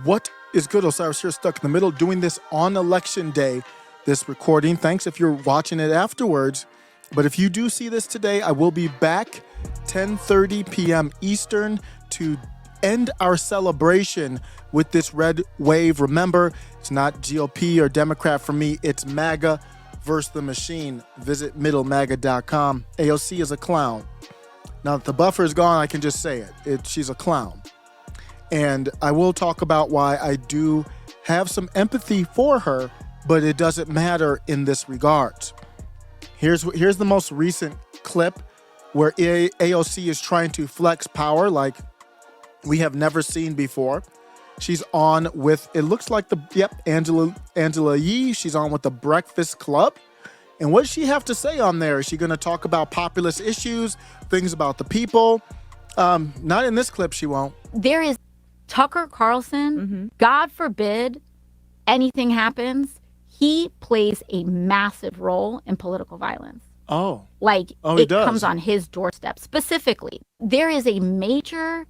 What is good? Osiris here, stuck in the middle, doing this on election day, this recording. Thanks if you're watching it afterwards. But if you do see this today, I will be back 10:30 p.m. Eastern to end our celebration with this red wave. Remember, it's not GOP or Democrat for me. It's MAGA versus the machine. Visit middlemaga.com. AOC is a clown. Now that the buffer is gone, I can just say it. She's a clown. And I will talk about why I do have some empathy for her, but it doesn't matter in this regard. Here's the most recent clip where AOC is trying to flex power like we have never seen before. She's on with, it looks like Angela Yee. She's on with the Breakfast Club. And what does she have to say on there? Is she going to talk about populist issues, things about the people? Not in this clip, she won't. There is Tucker Carlson. God forbid anything happens, he plays a massive role in political violence. It comes on his doorstep specifically. There is a major...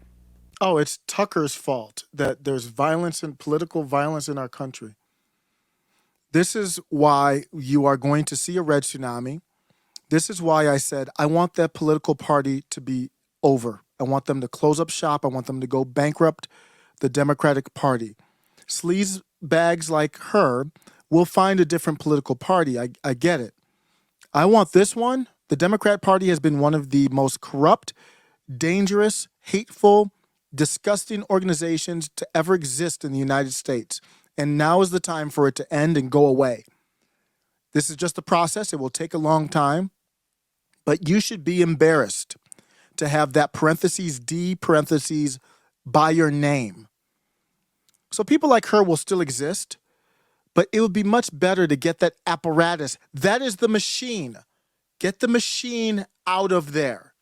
Oh, it's Tucker's fault that there's violence and political violence in our country. This is why you are going to see a red tsunami. This is why I said I want that political party to be over. I want them to close up shop. I want them to go bankrupt, the Democratic Party. Sleaze bags like her will find a different political party. I get it. I want this one. The Democrat Party has been one of the most corrupt, dangerous, hateful, disgusting organizations to ever exist in the United States. And now is the time for it to end and go away. This is just a process. It will take a long time. But you should be embarrassed to have that D by your name. So people like her will still exist, but it would be much better to get that apparatus. That is the machine. Get the machine out of there.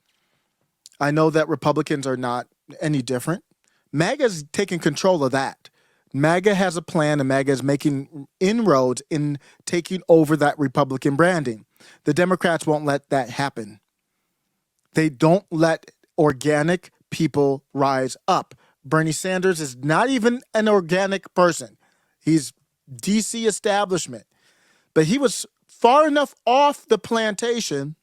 I know that Republicans are not any different. MAGA's taking control of that. MAGA has a plan, and MAGA is making inroads in taking over that Republican branding. The Democrats won't let that happen. They don't let organic people rise up. Bernie Sanders is not even an organic person. He's DC establishment. But he was far enough off the plantation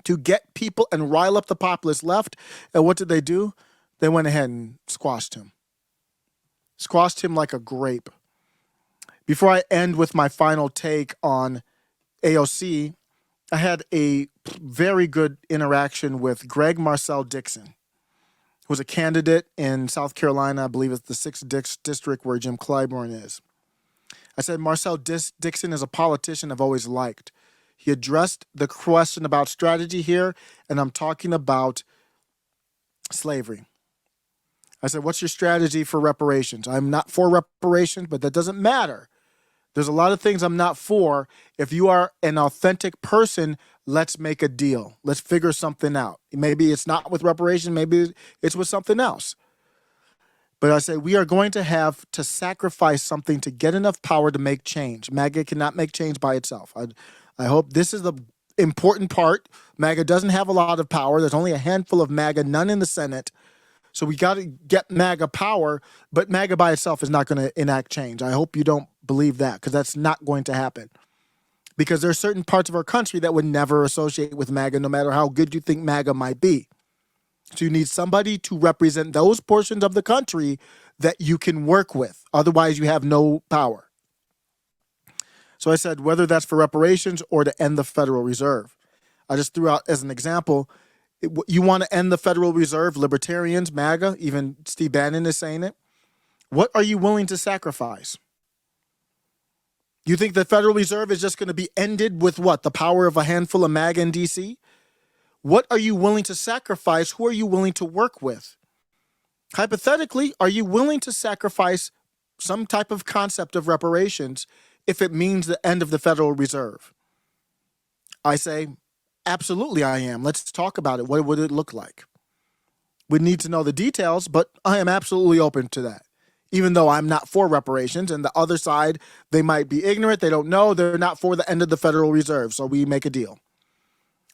to get people and rile up the populist left. And what did they do? They went ahead and squashed him. Squashed him like a grape. Before I end with my final take on AOC, I had a very good interaction with Greg Marcel Dixon, who was a candidate in South Carolina. I believe it's the 6th district where Jim Clyburn is. I said Marcel Dixon is a politician I've always liked. He addressed the question about strategy here, and I'm talking about slavery. I said, what's your strategy for reparations? I'm not for reparations, but that doesn't matter. There's a lot of things I'm not for. If you are an authentic person, let's make a deal. Let's figure something out. Maybe it's not with reparations. Maybe it's with something else. But I say we are going to have to sacrifice something to get enough power to make change. MAGA cannot make change by itself. I hope this is the important part. MAGA doesn't have a lot of power. There's only a handful of MAGA, none in the Senate. So we got to get MAGA power, but MAGA by itself is not going to enact change. I hope you don't believe that, because that's not going to happen. Because there are certain parts of our country that would never associate with MAGA, no matter how good you think MAGA might be. So you need somebody to represent those portions of the country that you can work with. Otherwise, you have no power. So I said, whether that's for reparations or to end the Federal Reserve. I just threw out as an example, you want to end the Federal Reserve, libertarians, MAGA, even Steve Bannon is saying it. What are you willing to sacrifice? You think the Federal Reserve is just going to be ended with what? The power of a handful of MAGA in DC? What are you willing to sacrifice? Who are you willing to work with? Hypothetically, are you willing to sacrifice some type of concept of reparations if it means the end of the Federal Reserve? I say, absolutely I am. Let's talk about it. What would it look like? We need to know the details, but I am absolutely open to that. Even though I'm not for reparations, and the other side, they might be ignorant, they don't know, they're not for the end of the Federal Reserve, so we make a deal.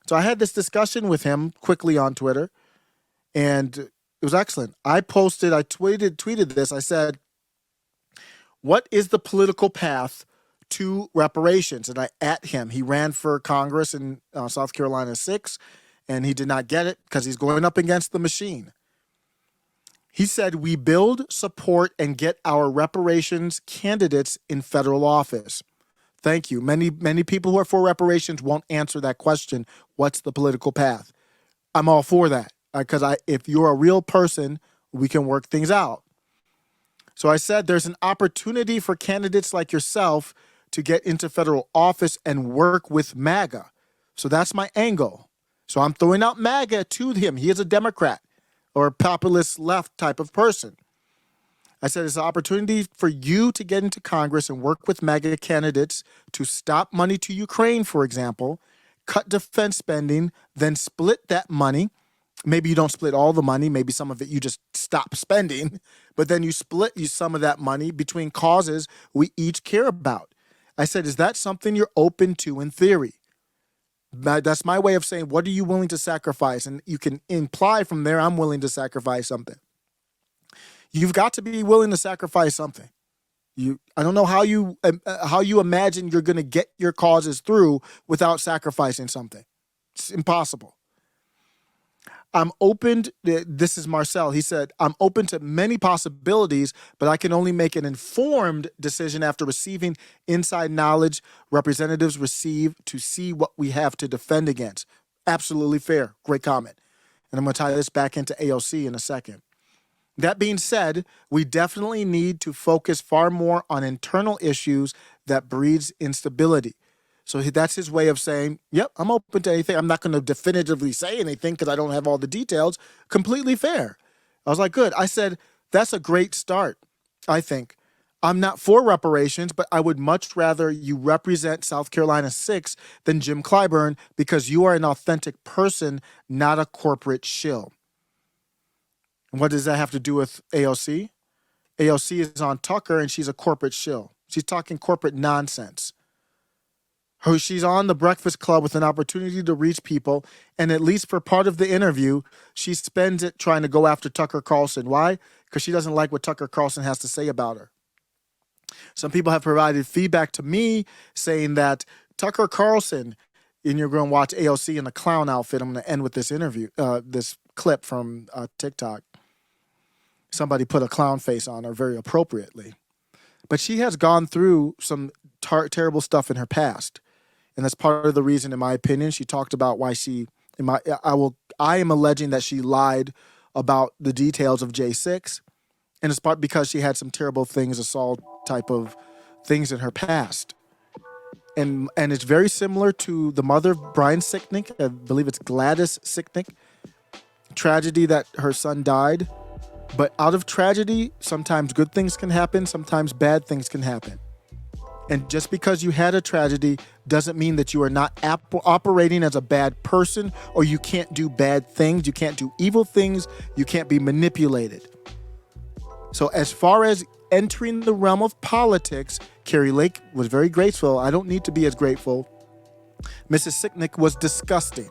So I had this discussion with him quickly on Twitter, and it was excellent. I tweeted this. I said, what is the political path to reparations? And I at him. He ran for Congress in South Carolina 6, and he did not get it because he's going up against the machine. He said, we build, support, and get our reparations candidates in federal office. Thank you. Many people who are for reparations won't answer that question. What's the political path? I'm all for that because if you're a real person, we can work things out. So I said there's an opportunity for candidates like yourself to get into federal office and work with MAGA. So that's my angle. So I'm throwing out MAGA to him. He is a Democrat or a populist left type of person. I said it's an opportunity for you to get into Congress and work with MAGA candidates to stop money to Ukraine, for example, cut defense spending, then split that money. Maybe you don't split all the money. Maybe some of it you just stop spending, but then you split some of that money between causes we each care about. I said, is that something you're open to in theory? That's my way of saying, what are you willing to sacrifice? And you can imply from there, I'm willing to sacrifice something. You've got to be willing to sacrifice something. I don't know how you imagine you're going to get your causes through without sacrificing something. It's impossible. I'm open. This is Marcel. He said, I'm open to many possibilities, but I can only make an informed decision after receiving inside knowledge representatives receive to see what we have to defend against. Absolutely fair. Great comment. And I'm going to tie this back into AOC in a second. That being said, we definitely need to focus far more on internal issues that breeds instability. So that's his way of saying, yep, I'm open to anything. I'm not going to definitively say anything because I don't have all the details. Completely fair. I was like, good. I said, that's a great start, I think. I'm not for reparations, but I would much rather you represent South Carolina 6 than Jim Clyburn because you are an authentic person, not a corporate shill. And what does that have to do with AOC? AOC is on Tucker and she's a corporate shill. She's talking corporate nonsense. She's on the Breakfast Club with an opportunity to reach people, and at least for part of the interview, she spends it trying to go after Tucker Carlson. Why? Because she doesn't like what Tucker Carlson has to say about her. Some people have provided feedback to me saying that Tucker Carlson, and you're going to watch AOC in a clown outfit. I'm going to end with this interview, this clip from TikTok. Somebody put a clown face on her very appropriately. But she has gone through some terrible stuff in her past. And that's part of the reason, in my opinion, she talked about why I am alleging that she lied about the details of J6. And it's part because she had some terrible things, assault type of things in her past. And it's very similar to the mother of Brian Sicknick. I believe it's Gladys Sicknick. Tragedy that her son died. But out of tragedy, sometimes good things can happen, sometimes bad things can happen. And just because you had a tragedy doesn't mean that you are not operating as a bad person or you can't do bad things, you can't do evil things, you can't be manipulated. So as far as entering the realm of politics, Kari Lake was very graceful. I don't need to be as grateful. Mrs. Sicknick was disgusting.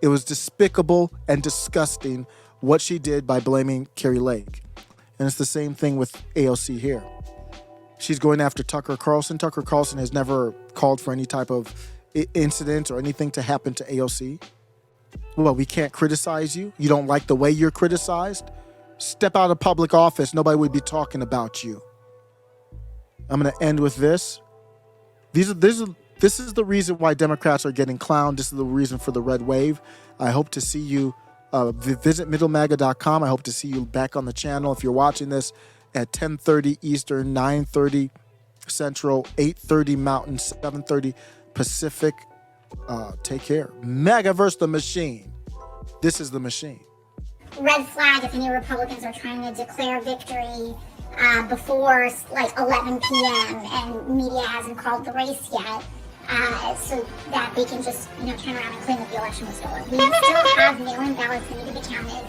It was despicable and disgusting what she did by blaming Kari Lake. And it's the same thing with AOC here. She's going after Tucker Carlson. Tucker Carlson has never called for any type of incident or anything to happen to AOC. Well, we can't criticize you. You don't like the way you're criticized? Step out of public office. Nobody would be talking about you. I'm going to end with this. This is the reason why Democrats are getting clowned. This is the reason for the red wave. I hope to see you. Visit middlemaga.com. I hope to see you back on the channel. If you're watching this at 10:30 Eastern, 9:30 Central, 8:30 Mountain, 7:30 Pacific. Take care. MAGA versus the machine. This is the machine. Red flag if any Republicans are trying to declare victory before like 11 p.m. and media hasn't called the race yet. So that they can just, turn around and claim that the election was stolen. We still have mail-in ballots that need to be counted.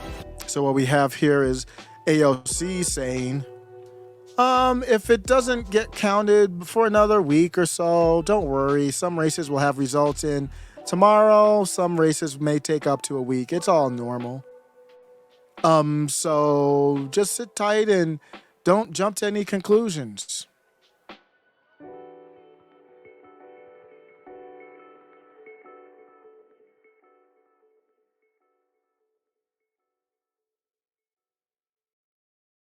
So what we have here is AOC saying, if it doesn't get counted for another week or so, don't worry. Some races will have results in tomorrow. Some races may take up to a week. It's all normal. So just sit tight and don't jump to any conclusions.